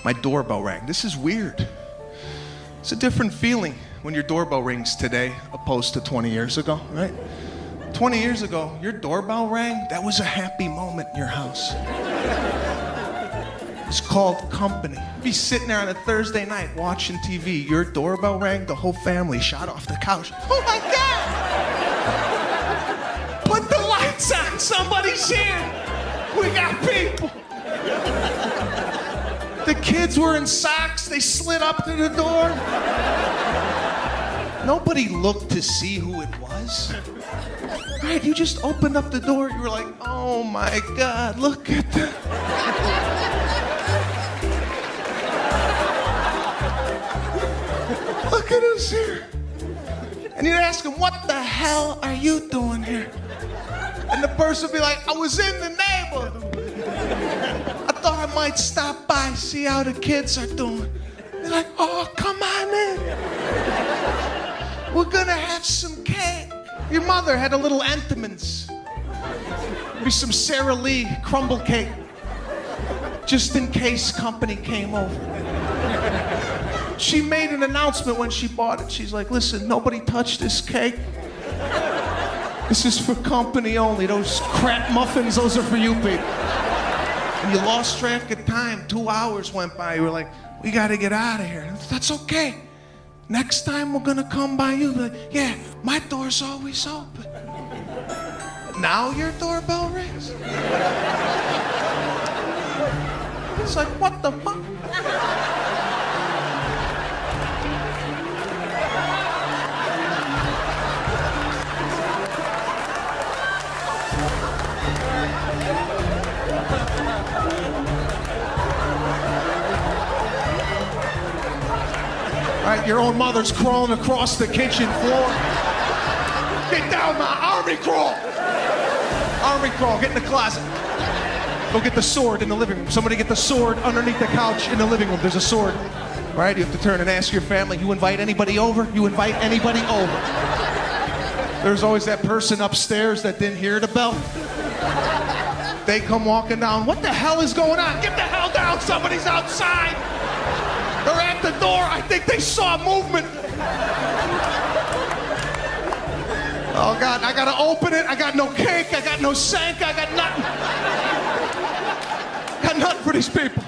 my doorbell rang. This is weird. It's a different feeling when your doorbell rings today opposed to 20 years ago, right? 20 years ago, your doorbell rang, that was a happy moment in your house. It's called company. You'd be sitting there on a Thursday night watching TV, your doorbell rang, the whole family shot off the couch. Oh my God! Put the lights on, somebody's here! We got people! The kids were in socks, they slid up to the door. Nobody looked to see who it was. Right, you just opened up the door, you were like, oh my God, look at that. Look at us here. And you'd ask them, what the hell are you doing here? And the person would be like, I was in the neighborhood. I thought I might stop by, see how the kids are doing. They're like, oh, come on in. We're gonna have some cake. Your mother had a little Entenmann's. Maybe some Sara Lee crumble cake. Just in case company came over. She made an announcement when she bought it. She's like, listen, nobody touch this cake. This is for company only. Those crap muffins, those are for you people. And you lost track of time. 2 hours went by. You were like, we gotta get out of here. That's okay. Next time we're gonna come by you. Like, yeah, my door's always open. Now your doorbell rings? It's like, what the fuck? Right, your own mother's crawling across the kitchen floor. Get down, my army crawl. Army crawl, get in the closet. Go get the sword in the living room. Somebody get the sword underneath the couch in the living room. There's a sword. Right, you have to turn and ask your family, you invite anybody over? You invite anybody over. There's always that person upstairs that didn't hear the bell. They come walking down. What the hell is going on? Get the hell down, somebody's outside. They're at the door. I think they saw movement. Oh, God, I gotta open it. I got no cake. I got no sink. I got nothing. Got nothing for these people.